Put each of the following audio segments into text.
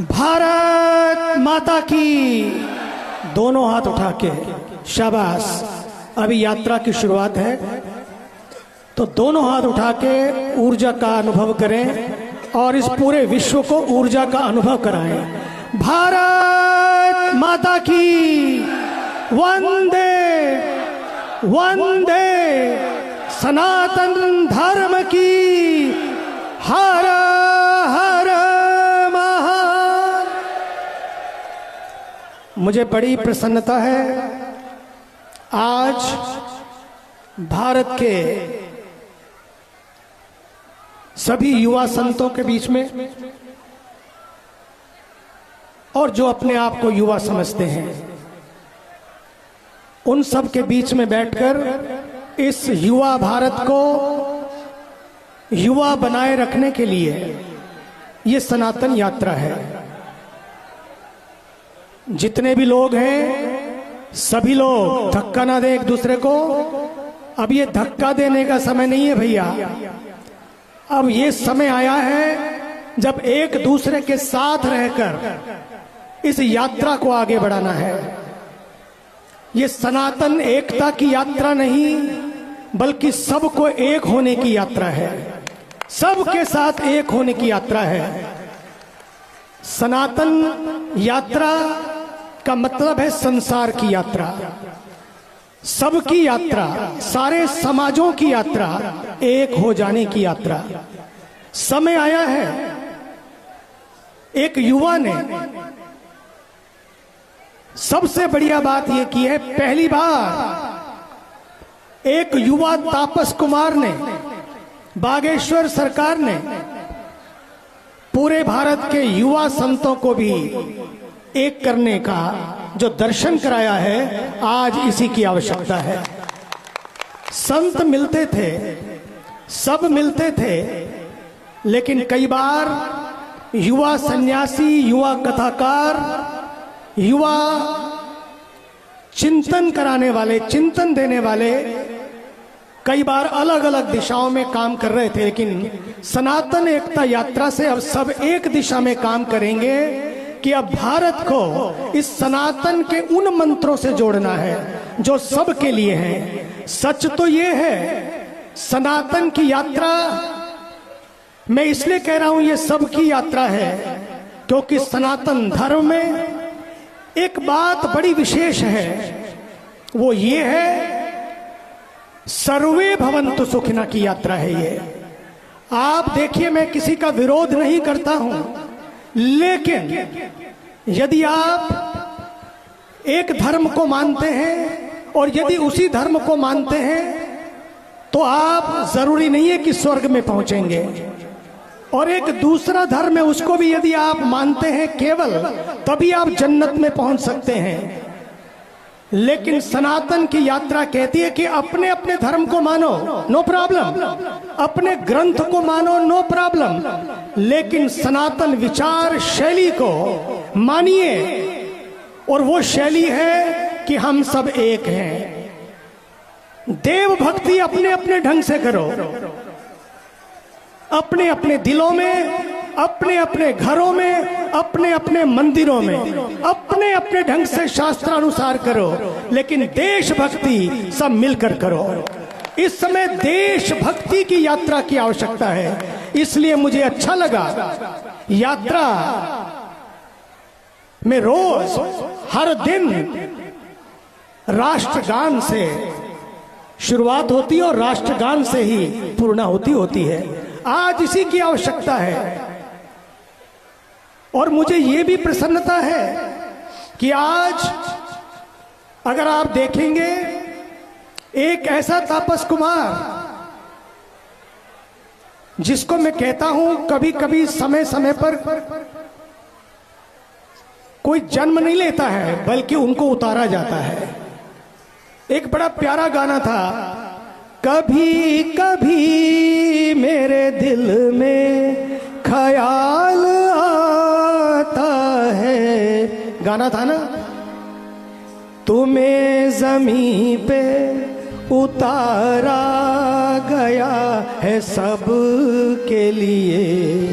भारत माता की। दोनों हाथ उठा के शाबाश। अभी यात्रा की शुरुआत है तो दोनों हाथ उठा के ऊर्जा का अनुभव करें और इस पूरे विश्व को ऊर्जा का अनुभव कराएं। भारत माता की। वंदे वंदे। सनातन धर्म की। हर हर महान। मुझे बड़ी प्रसन्नता है आज भारत के सभी युवा संतों के बीच में और जो अपने आप को युवा समझते हैं उन सब के बीच में बैठकर इस युवा भारत को युवा बनाए रखने के लिए ये सनातन यात्रा है। जितने भी लोग हैं सभी लोग धक्का ना दे एक दूसरे को। अब ये धक्का देने का समय नहीं है भैया। अब ये समय आया है जब एक दूसरे के साथ रहकर इस यात्रा को आगे बढ़ाना है। ये सनातन एकता की यात्रा नहीं बल्कि सबको एक होने की यात्रा है। सबके साथ एक होने की यात्रा है। सनातन यात्रा का मतलब है संसार की यात्रा, सबकी यात्रा, सारे समाजों की यात्रा, एक हो जाने की यात्रा। समय आया है। एक युवा ने सबसे बढ़िया बात यह की है, पहली बार एक युवा तापस कुमार ने, बागेश्वर सरकार ने पूरे भारत के युवा संतों को भी एक करने का जो दर्शन कराया है, आज इसी की आवश्यकता है। संत मिलते थे, सब मिलते थे, लेकिन कई बार युवा सन्यासी, युवा कथाकार, युवा चिंतन कराने वाले, चिंतन देने वाले कई बार अलग अलग दिशाओं में काम कर रहे थे। लेकिन सनातन एकता यात्रा से अब सब एक दिशा में काम करेंगे कि अब भारत को इस सनातन के उन मंत्रों से जोड़ना है जो सब के लिए हैं। सच तो ये है सनातन की यात्रा, मैं इसलिए कह रहा हूं ये सबकी यात्रा है क्योंकि सनातन धर्म में एक बात बड़ी विशेष है, वो ये है सर्वे भवन्तु सुखिनः की यात्रा है ये। आप देखिए, मैं किसी का विरोध नहीं करता हूं, लेकिन यदि आप एक धर्म को मानते हैं और यदि उसी धर्म को मानते हैं तो आप जरूरी नहीं है कि स्वर्ग में पहुंचेंगे। और एक दूसरा धर्म है, उसको भी यदि आप मानते हैं केवल, तभी आप जन्नत में पहुंच सकते हैं। लेकिन सनातन की यात्रा कहती है कि अपने अपने धर्म को मानो, नो प्रॉब्लम, अपने ग्रंथ को मानो, नो प्रॉब्लम, लेकिन सनातन विचार शैली को मानिए। और वो शैली है कि हम सब एक हैं। देव भक्ति अपने अपने ढंग से करो, अपने अपने दिलों में, अपने अपने घरों में, अपने अपने मंदिरों में, अपने अपने ढंग से शास्त्रानुसार करो, लेकिन देशभक्ति सब मिलकर करो। इस समय देशभक्ति की यात्रा की आवश्यकता है। इसलिए मुझे अच्छा लगा यात्रा में रोज हर दिन राष्ट्रगान से शुरुआत होती है और राष्ट्रगान से ही पूर्णाहुति होती है। आज इसी की आवश्यकता है। और मुझे ये भी प्रसन्नता है कि आज अगर आप देखेंगे एक ऐसा तापस कुमार जिसको मैं कहता हूं कभी कभी समय समय पर कोई जन्म नहीं लेता है बल्कि उनको उतारा जाता है। एक बड़ा प्यारा गाना था, कभी कभी मेरे दिल में ख्याल आता है, गाना था ना, तुम्हें जमीन पे उतारा गया है सब के लिए,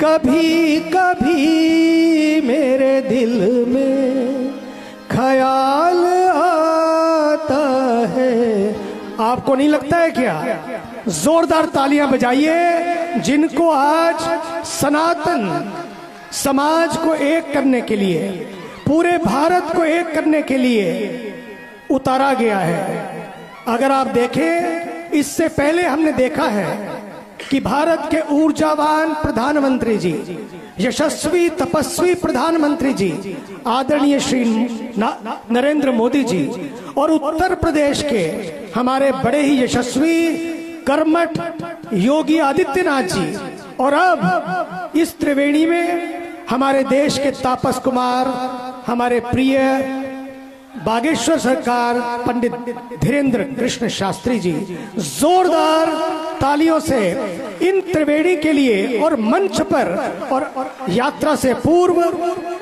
कभी कभी मेरे दिल में ख्याल आता है। आपको नहीं लगता है क्या? जोरदार तालियां बजाइए जिनको आज सनातन समाज को एक करने के लिए, पूरे भारत को एक करने के लिए उतारा गया है। अगर आप देखें, इससे पहले हमने देखा है कि भारत के ऊर्जावान प्रधानमंत्री जी, यशस्वी तपस्वी प्रधानमंत्री जी, आदरणीय श्री नरेंद्र मोदी जी, और उत्तर प्रदेश के हमारे बड़े ही यशस्वी कर्मठ योगी आदित्यनाथ जी, और अब इस त्रिवेणी में हमारे देश के तापस कुमार, हमारे प्रिय बागेश्वर सरकार पंडित धीरेन्द्र कृष्ण शास्त्री जी, जोरदार तालियों से इन त्रिवेणी के लिए और मंच पर और यात्रा से पूर्व,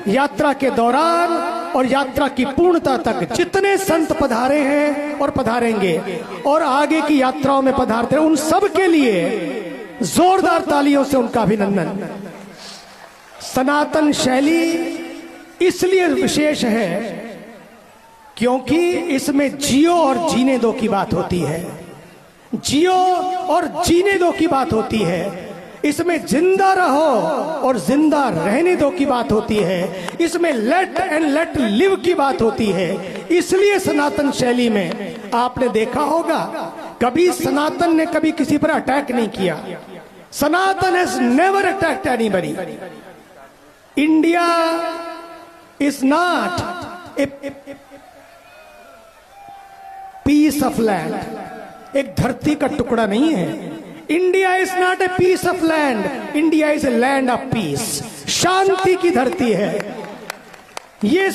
यात्रा के दौरान और यात्रा की पूर्णता तक जितने संत पधारे हैं और पधारेंगे और आगे की यात्राओं में पधारते हैं, उन सब के लिए जोरदार तालियों से उनका अभिनंदन। सनातन शैली इसलिए विशेष है क्योंकि इसमें जियो और जीने दो की बात होती है। जियो और जीने दो की बात होती है। इसमें जिंदा रहो और जिंदा रहने दो की बात होती है। इसमें लेट एंड लेट लिव की बात होती है। इसलिए सनातन शैली में आपने देखा होगा, कभी सनातन ने कभी किसी पर अटैक नहीं किया। Sanatan has never attacked anybody. India is not a piece of land, एक धरती का टुकड़ा नहीं है। India is not a piece of land, India is a land of peace. शांति की धरती है, ये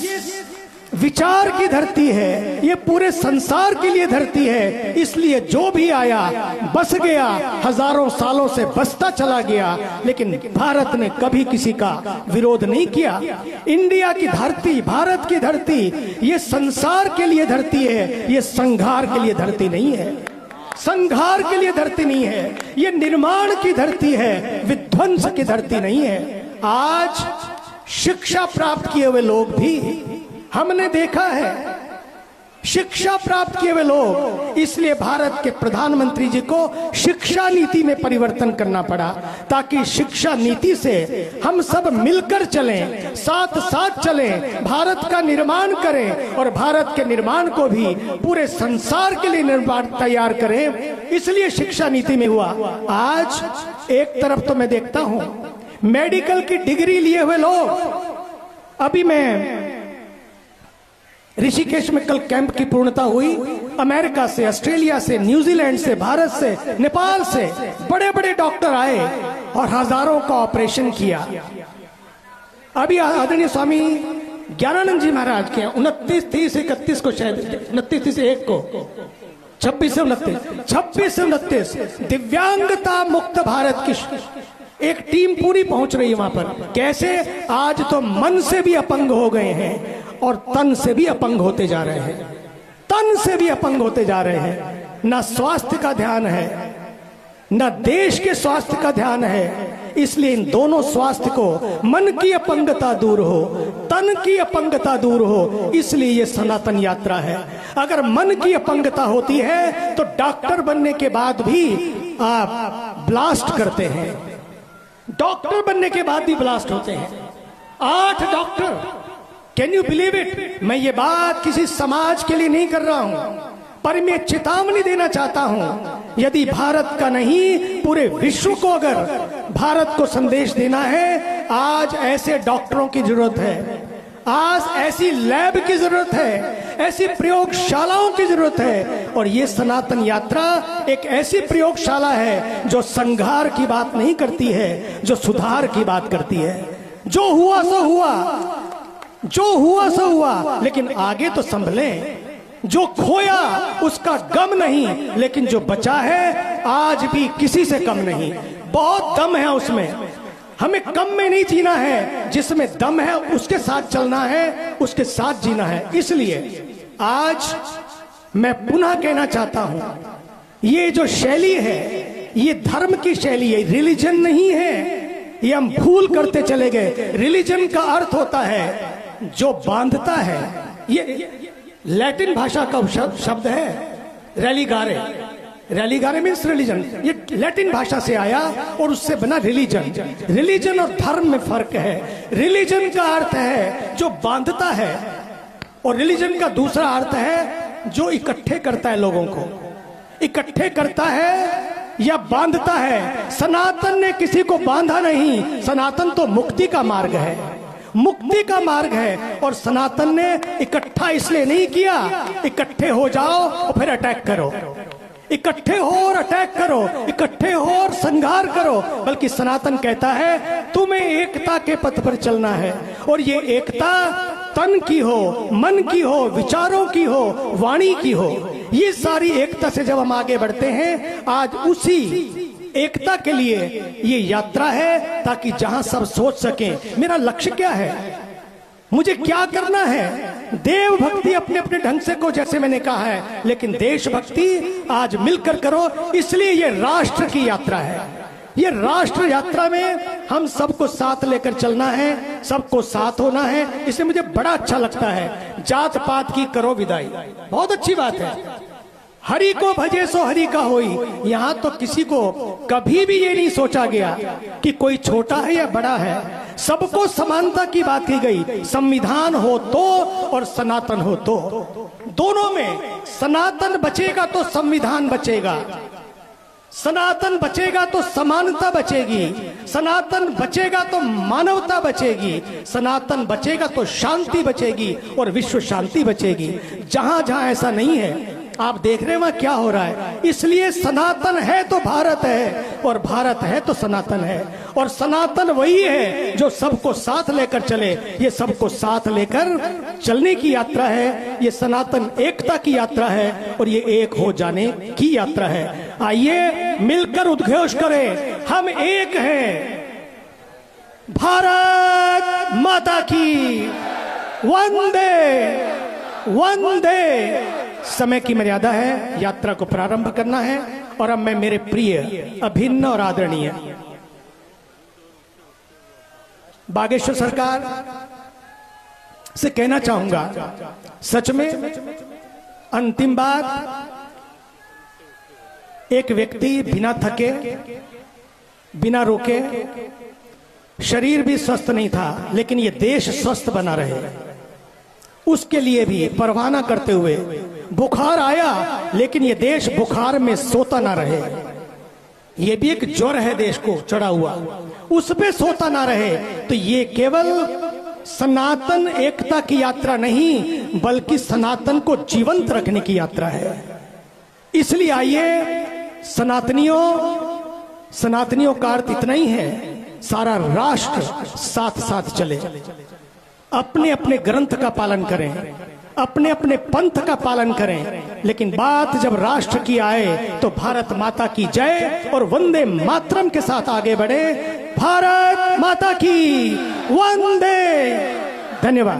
विचार की धरती है, ये पूरे संसार के लिए धरती है। इसलिए जो भी आया बस गया, हजारों सालों से बसता चला गया, लेकिन भारत ने कभी किसी का विरोध नहीं किया। इंडिया की धरती, भारत की धरती, ये संसार के लिए धरती है, ये संघार के लिए धरती नहीं है। संघार के लिए धरती नहीं है, ये निर्माण की धरती है, विध्वंस की धरती नहीं है। आज शिक्षा प्राप्त किए हुए लोग भी हमने देखा है, शिक्षा प्राप्त किए हुए लोग, इसलिए भारत के प्रधानमंत्री जी को शिक्षा नीति में परिवर्तन करना पड़ा, ताकि शिक्षा नीति से हम सब मिलकर चलें, साथ साथ चलें, भारत का निर्माण करें और भारत के निर्माण को भी पूरे संसार के लिए निर्माण तैयार करें। इसलिए शिक्षा नीति में हुआ। आज एक तरफ तो मैं देखता हूं मेडिकल की डिग्री लिए हुए लोग, अभी मैं ऋषिकेश में कल कैंप की पूर्णता हुई, अमेरिका से, ऑस्ट्रेलिया से, न्यूजीलैंड से, भारत से, नेपाल से बड़े बड़े डॉक्टर आए और हजारों का ऑपरेशन किया। अभी आदरणीय स्वामी ज्ञानानंद जी महाराज के 29, 30, 31 को, शायद 29, 30, 1 को, 26 से 29 दिव्यांगता मुक्त भारत की एक टीम पूरी पहुंच रही है वहां पर। कैसे? आज तो मन से भी अपंग हो गए हैं और तन से भी अपंग होते जा रहे हैं, तन से भी अपंग होते जा रहे हैं। न स्वास्थ्य का ध्यान है, न देश के स्वास्थ्य का ध्यान है। इसलिए इन दोनों स्वास्थ्य को, मन की अपंगता दूर हो, तन की अपंगता दूर हो, इसलिए ये सनातन यात्रा है। अगर मन की अपंगता होती है तो डॉक्टर बनने के बाद भी आप ब्लास्ट करते हैं, डॉक्टर बनने के बाद भी ब्लास्ट होते हैं। 8 doctor, can you believe it? मैं ये बात किसी समाज के लिए नहीं कर रहा हूं, पर मैं चेतावनी देना चाहता हूं। यदि भारत का नहीं, पूरे विश्व को अगर भारत को संदेश देना है, आज ऐसे डॉक्टरों की जरूरत है, आज ऐसी लैब की जरूरत है, ऐसी प्रयोगशालाओं की जरूरत है। और ये सनातन यात्रा एक ऐसी प्रयोगशाला है जो संघार की बात नहीं करती है, जो सुधार की बात करती है। जो हुआ सो हुआ, जो हुआ सो हुआ, लेकिन आगे तो संभले। जो खोया उसका गम नहीं, लेकिन जो बचा है आज भी किसी से कम नहीं। बहुत दम है उसमें, हमें कम में नहीं जीना है। जिसमें दम है उसके साथ चलना है, उसके साथ जीना है। इसलिए आज मैं पुनः कहना चाहता हूं, ये जो शैली है, ये धर्म की शैली है, रिलीजन नहीं है। ये हम भूल करते चले गए। रिलीजन का अर्थ होता है जो बांधता है। ये लैटिन भाषा का शब्द है रेलिगारे। Religare means religion. ये लैटिन भाषा से आया और उससे बना रिलीजन। रिलीजन और धर्म में फर्क है। रिलीजन का अर्थ है जो बांधता है और रिलीजन का दूसरा अर्थ है जो इकट्ठे करता है, लोगों को इकट्ठे करता है या बांधता है। सनातन ने किसी को बांधा नहीं, सनातन तो मुक्ति का मार्ग है, मुक्ति का मार्ग है। और सनातन ने इकट्ठा इसलिए नहीं किया, इकट्ठे हो जाओ और फिर अटैक करो, इकट्ठे हो और अटैक करो, इकट्ठे हो और संहार करो, बल्कि सनातन कहता है तुम्हें एकता के पथ पर चलना है। और ये एकता तन की हो, मन की हो, विचारों की हो, वाणी की हो। ये सारी एकता से जब हम आगे बढ़ते हैं, आज उसी एकता के लिए ये यात्रा है, ताकि जहां सब सोच सकें मेरा लक्ष्य क्या है, मुझे क्या करना है। देव भक्ति अपने अपने ढंग से को, जैसे मैंने कहा है, लेकिन देशभक्ति आज मिलकर करो। इसलिए ये राष्ट्र की यात्रा है। ये राष्ट्र यात्रा में हम सबको साथ लेकर चलना है, सबको साथ होना है। इसलिए मुझे बड़ा अच्छा लगता है जात पात की करो विदाई, बहुत अच्छी बात है। हरि को भजे सो हरि का होई। यहाँ तो किसी को कभी भी ये नहीं सोचा गया कि कोई छोटा है या बड़ा है, सबको समानता की बात की गई। संविधान हो तो और सनातन हो तो, दोनों में सनातन बचेगा तो संविधान बचेगा, सनातन बचेगा तो समानता बचेगी, सनातन बचेगा तो मानवता बचेगी, सनातन बचेगा तो शांति बचेगी और विश्व शांति बचेगी। जहां जहां ऐसा नहीं है, आप देख रहे हैं वहां क्या हो रहा है। इसलिए सनातन है तो भारत है और भारत है तो सनातन है। और सनातन वही है जो सबको साथ लेकर चले। ये सबको साथ लेकर चलने की यात्रा है, ये सनातन एकता की यात्रा है और ये एक हो जाने की यात्रा है। आइए मिलकर उद्घोष करें, हम एक हैं। भारत माता की वंदे वंदे। समय की मर्यादा है, यात्रा को प्रारंभ करना है। और अब मैं मेरे प्रिय, अभिन्न और आदरणीय बागेश्वर सरकार से कहना चाहूंगा, सच में अंतिम बात, एक व्यक्ति बिना थके, बिना रोके, शरीर भी स्वस्थ नहीं था, लेकिन ये देश स्वस्थ बना रहे, उसके लिए भी परवाह न करते हुए, बुखार आया लेकिन ये देश बुखार में सोता ना रहे। ये भी एक ज्वर है देश को चढ़ा हुआ, उस पे सोता ना रहे। तो ये केवल सनातन एकता की यात्रा नहीं, बल्कि सनातन को जीवंत रखने की यात्रा है। इसलिए आइए सनातनियों का अर्थ इतना ही है, सारा राष्ट्र साथ साथ चले, अपने अपने ग्रंथ का पालन करें, अपने अपने पंथ का पालन करें। लेकिन बात जब राष्ट्र की आए तो भारत माता की जय और वंदे मातरम के साथ आगे बढ़े। भारत माता की वंदे। धन्यवाद।